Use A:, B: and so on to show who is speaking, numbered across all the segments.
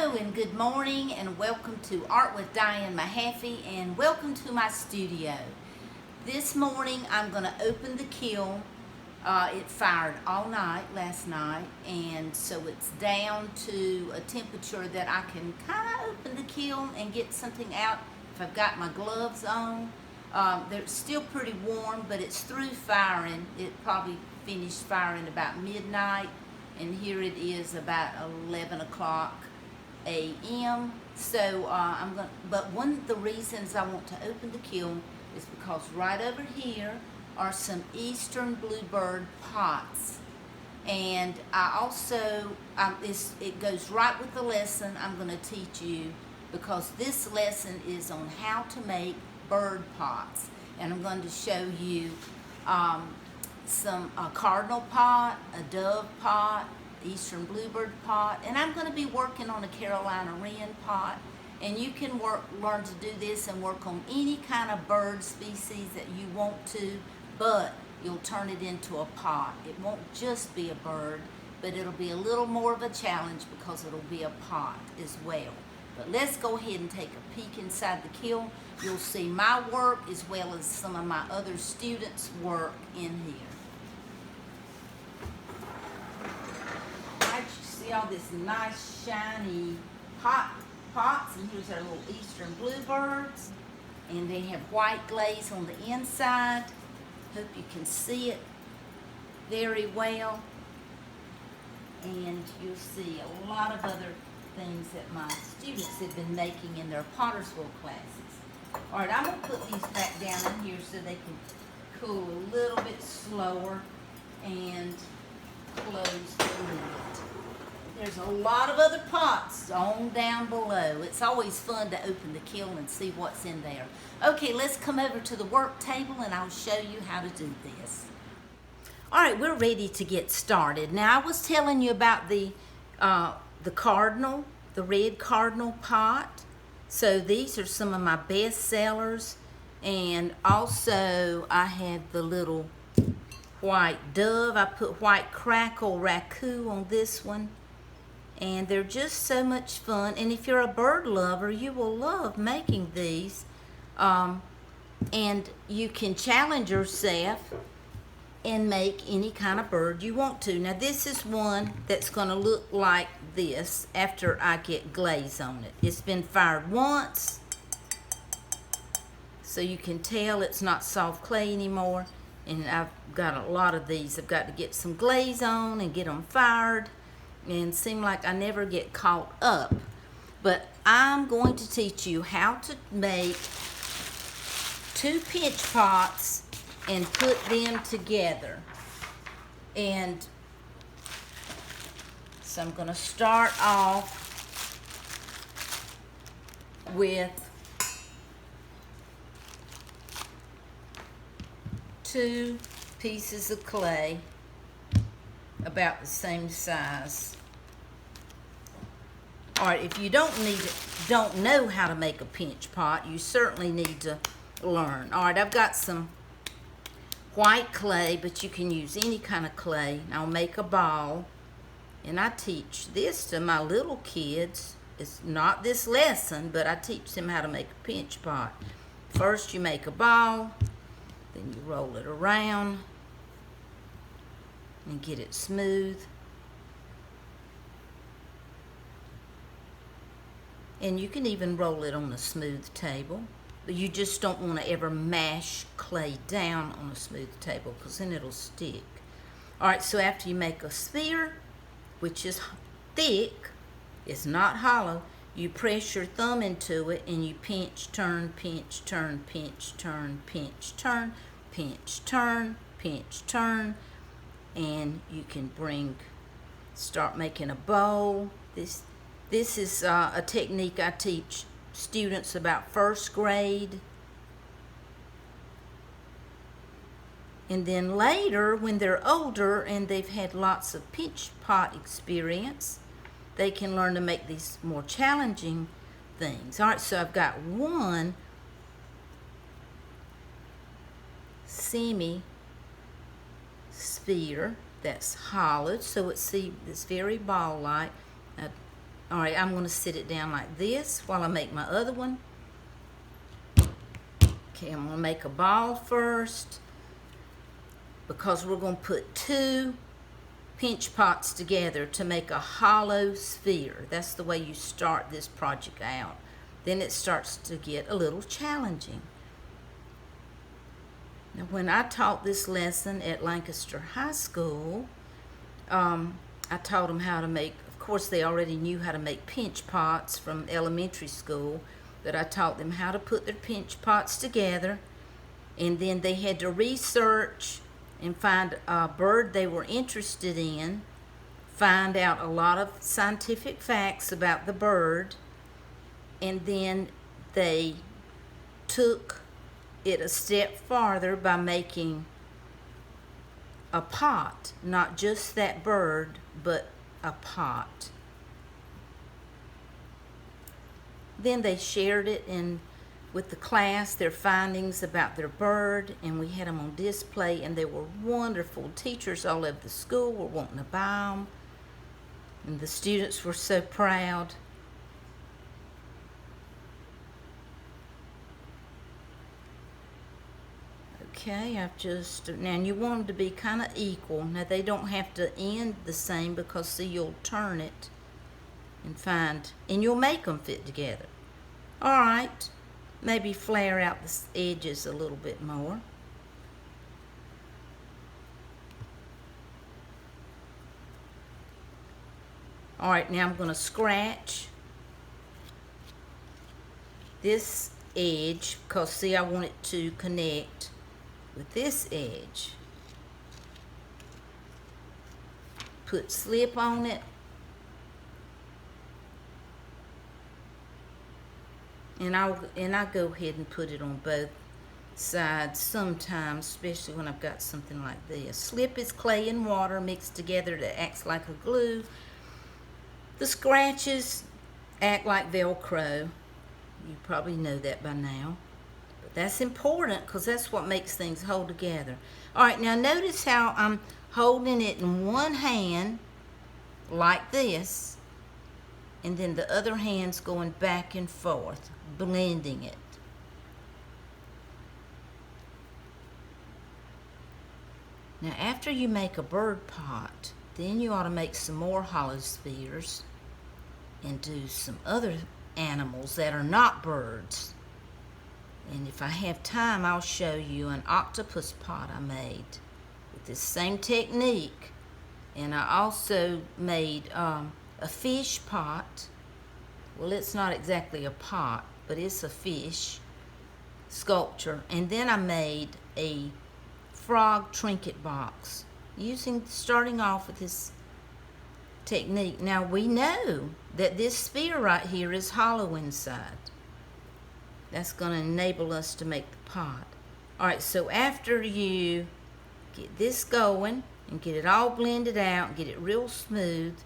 A: Hello and good morning and welcome to Art with Dianne Mahaffee and welcome to my studio. This morning I'm going to open the kiln. It fired all night last night, and so it's down to a temperature that I can kind of open the kiln and get something out if I've got my gloves on. They're still pretty warm, but it's through firing. It probably finished firing about midnight, and here it is about 11 o'clock a.m. So but one of the reasons I want to open the kiln is because right over here are some Eastern bluebird pots, and I also it goes right with the lesson I'm going to teach you, because this lesson is on how to make bird pots, and I'm going to show you a cardinal pot, a dove pot, Eastern bluebird pot, and I'm going to be working on a Carolina wren pot. And you can learn to do this and work on any kind of bird species that you want to, but you'll turn it into a pot. It won't just be a bird, but it'll be a little more of a challenge because it'll be a pot as well. But let's go ahead and take a peek inside the kiln. You'll see my work as well as some of my other students' work in here. Right, you see all this nice shiny pots, and here's our little Eastern bluebirds, and they have white glaze on the inside. Hope you can see it very well, and you'll see a lot of other things that my students have been making in their Pottersville classes. All right, I'm going to put these back down in here so they can cool a little bit slower and close the lid. There's a lot of other pots on down below. It's always fun to open the kiln and see what's in there. Okay, let's come over to the work table and I'll show you how to do this. All right, we're ready to get started. Now, I was telling you about the cardinal, the red cardinal pot. So these are some of my best sellers. And also I have the little white dove. I put white crackle raccoon on this one. And they're just so much fun. And if you're a bird lover, you will love making these. And you can challenge yourself and make any kind of bird you want to. Now this is one that's going to look like this after I get glaze on it. It's been fired once, so you can tell it's not soft clay anymore. And I've got a lot of these. I've got to get some glaze on and get them fired, and seem like I never get caught up. But I'm going to teach you how to make 2 pinch pots and put them together. And so I'm going to start off with 2 pieces of clay about the same size. All right, if you don't know how to make a pinch pot, you certainly need to learn. All right, I've got some white clay, but you can use any kind of clay. I'll make a ball, and I teach this to my little kids. It's not this lesson, but I teach them how to make a pinch pot. First, you make a ball, then you roll it around and get it smooth. And you can even roll it on a smooth table, but you just don't want to ever mash clay down on a smooth table, because then it'll stick. All right, so after you make a sphere, which is thick, it's not hollow, you press your thumb into it and you pinch, turn, pinch, turn, pinch, turn, pinch, turn, pinch, turn, pinch, turn, and you can start making a bowl. This is a technique I teach students about 1st grade. And then later, when they're older and they've had lots of pinch pot experience, they can learn to make these more challenging things. All right, so I've got one semi sphere that's hollowed, so it's very ball-like. All right, I'm going to sit it down like this while I make my other one. Okay, I'm going to make a ball first because we're going to put 2 pinch pots together to make a hollow sphere. That's the way you start this project out. Then it starts to get a little challenging. Now, when I taught this lesson at Lancaster High School, I taught them how to make, of course they already knew how to make pinch pots from elementary school, but I taught them how to put their pinch pots together, and then they had to research and find a bird they were interested in, find out a lot of scientific facts about the bird, and then they took it a step farther by making a pot, not just that bird, but a pot. Then they shared it with the class, their findings about their bird, and we had them on display, and they were wonderful. Teachers all over the school were wanting to buy them, and the students were so proud. Okay, now you want them to be kind of equal. Now they don't have to end the same because see, you'll turn it and you'll make them fit together. All right, maybe flare out the edges a little bit more. All right, now I'm going to scratch this edge because see, I want it to connect with this edge. Put slip on it. And I go ahead and put it on both sides sometimes, especially when I've got something like this. Slip is clay and water mixed together that acts like a glue. The scratches act like Velcro. You probably know that by now. But that's important because that's what makes things hold together. All right, now notice how I'm holding it in one hand like this, and then the other hand's going back and forth, blending it. Now after you make a bird pot, then you ought to make some more hollow spheres and do some other animals that are not birds. And if I have time, I'll show you an octopus pot I made with this same technique. And I also made a fish pot. Well, it's not exactly a pot, but it's a fish sculpture. And then I made a frog trinket box starting off with this technique. Now we know that this sphere right here is hollow inside. That's going to enable us to make the pot. All right, so after you get this going and get it all blended out and get it real smooth,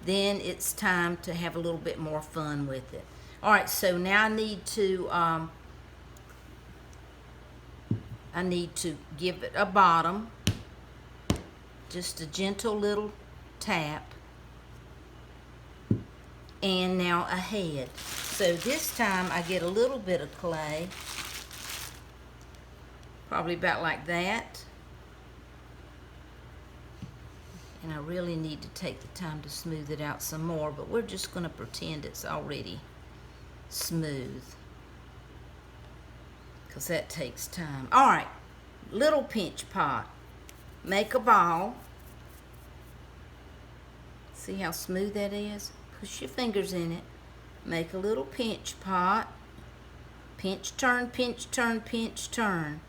A: then it's time to have a little bit more fun with it. All right, so now I need to give it a bottom, just a gentle little tap, and now a head. So this time I get a little bit of clay, probably about like that. And I really need to take the time to smooth it out some more, but we're just going to pretend it's already smooth, because that takes time. All right, little pinch pot. Make a ball. See how smooth that is? Push your fingers in it. Make a little pinch pot. Pinch, turn, pinch, turn, pinch, turn.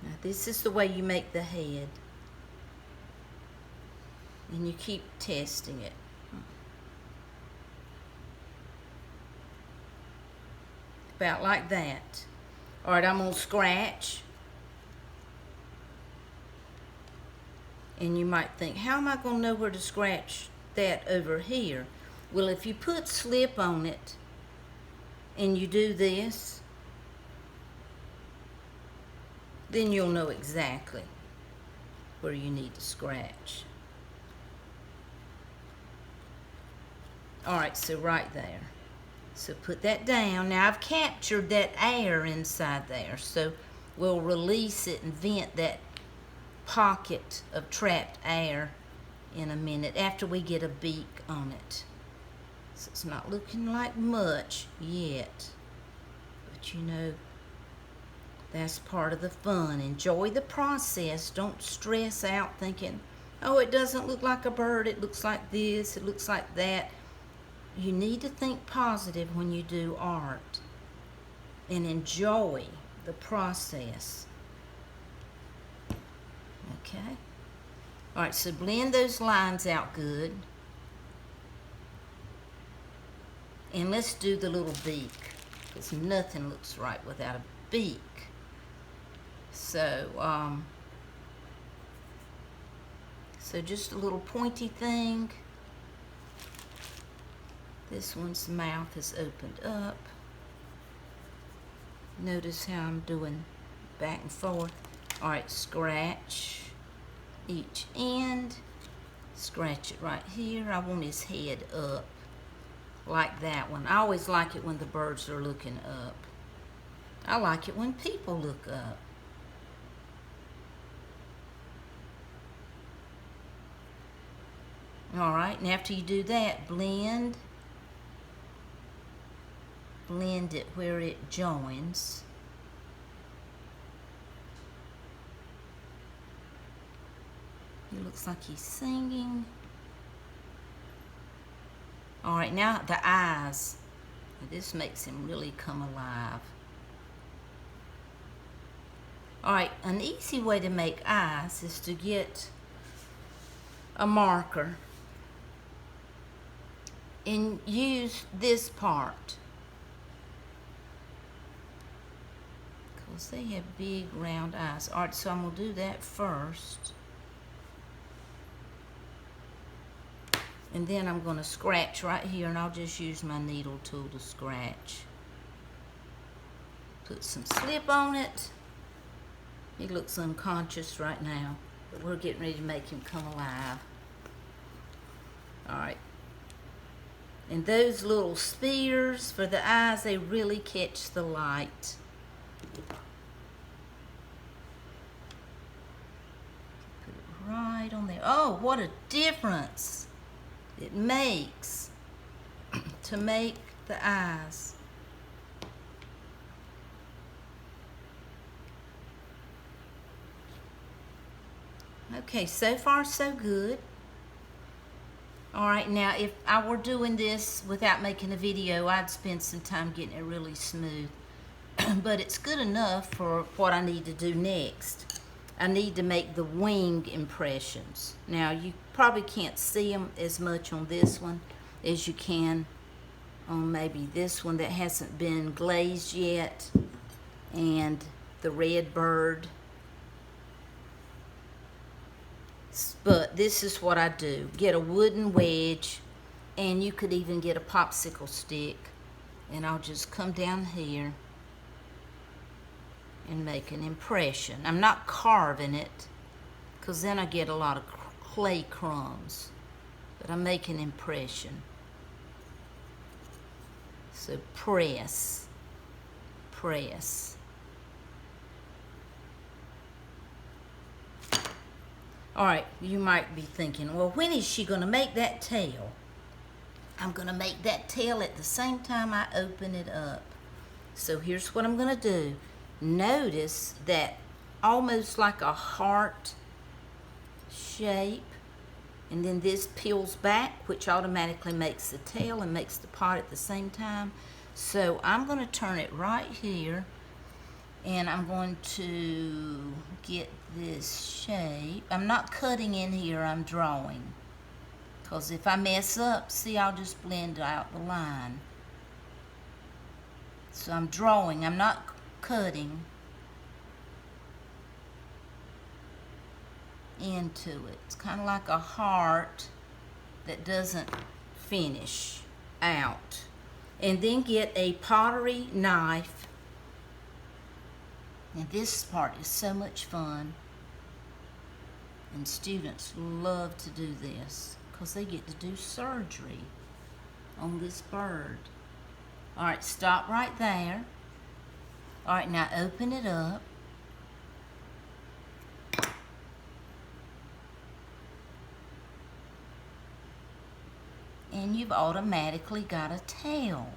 A: Now this is the way you make the head. And you keep testing it. About like that. All right, I'm going to scratch. And you might think, how am I going to know where to scratch that over here? Well, if you put slip on it and you do this, then you'll know exactly. where you need to scratch. All right, so right there. So put that down. Now I've captured that air inside there, so we'll release it and vent that pocket of trapped air in a minute after we get a beak on it. So it's not looking like much yet, but you know, that's part of the fun. Enjoy the process. Don't stress out thinking, oh, it doesn't look like a bird, it looks like this, it looks like that. You need to think positive when you do art and enjoy the process. Okay? All right, so blend those lines out good. And let's do the little beak, because nothing looks right without a beak. So, so just a little pointy thing. This one's mouth is opened up. Notice how I'm doing back and forth. All right, scratch each end. Scratch it right here. I want his head up like that one. I always like it when the birds are looking up. I like it when people look up. All right, and after you do that, blend it where it joins. It looks like he's singing. All right, now the eyes. This makes him really come alive. All right, an easy way to make eyes is to get a marker and use this part, because they have big round eyes. All right, so I'm gonna do that first, and then I'm gonna scratch right here, and I'll just use my needle tool to scratch. Put some slip on it. He looks unconscious right now, but we're getting ready to make him come alive. All right. And those little spears for the eyes, they really catch the light. Put it right on there. Oh, what a difference it makes to make the eyes. Okay, so far so good. All right, now if I were doing this without making a video, I'd spend some time getting it really smooth. But it's good enough for what I need to do next. I need to make the wing impressions. Now, you probably can't see them as much on this one as you can on maybe this one that hasn't been glazed yet, and the red bird. But this is what I do. Get a wooden wedge, and you could even get a popsicle stick, and I'll just come down here and make an impression. I'm not carving it, because then I get a lot of clay crumbs, but I'm making an impression. So press, press. All right, you might be thinking, well, when is she gonna make that tail? I'm gonna make that tail at the same time I open it up. So here's what I'm gonna do. Notice that almost like a heart shape, and then this peels back, which automatically makes the tail and makes the pot at the same time. So I'm gonna turn it right here, and I'm going to get this shape. I'm not cutting in here, I'm drawing. Because if I mess up, see, I'll just blend out the line. So I'm drawing, I'm not cutting into it. It's kind of like a heart that doesn't finish out. And then get a pottery knife. And this part is so much fun. And students love to do this because they get to do surgery on this bird. All right, stop right there. All right, now open it up. And you've automatically got a tail.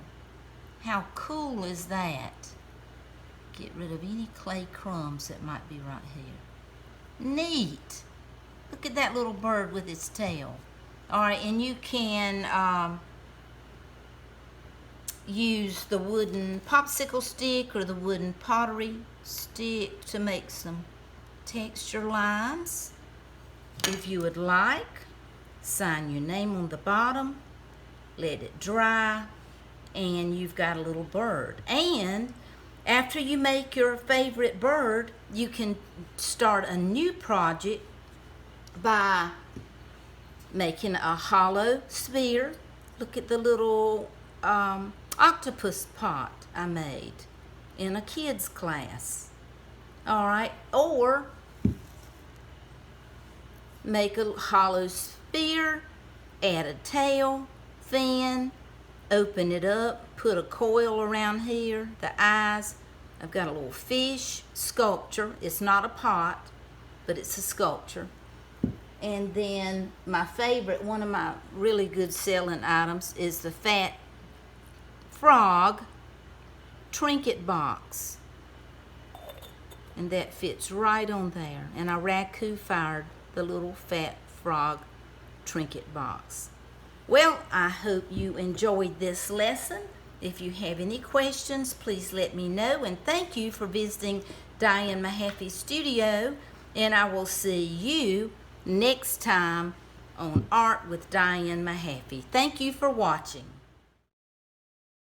A: How cool is that? Get rid of any clay crumbs that might be right here. Neat. Look at that little bird with its tail. All right, and you can use the wooden popsicle stick or the wooden pottery stick to make some texture lines. If you would like, sign your name on the bottom, let it dry, and you've got a little bird. And after you make your favorite bird, you can start a new project by making a hollow sphere. Look at the little octopus pot I made in a kids class. All right, or make a hollow sphere, add a tail, fin, open it up, put a coil around here, the eyes. I've got a little fish sculpture. It's not a pot, but it's a sculpture. And then my favorite, one of my really good selling items is the fat frog trinket box. And that fits right on there. And I raku fired the little fat frog trinket box. Well, I hope you enjoyed this lesson. If you have any questions, please let me know. And thank you for visiting Dianne Mahaffee's studio. And I will see you next time on Art with Dianne Mahaffee. Thank you for watching.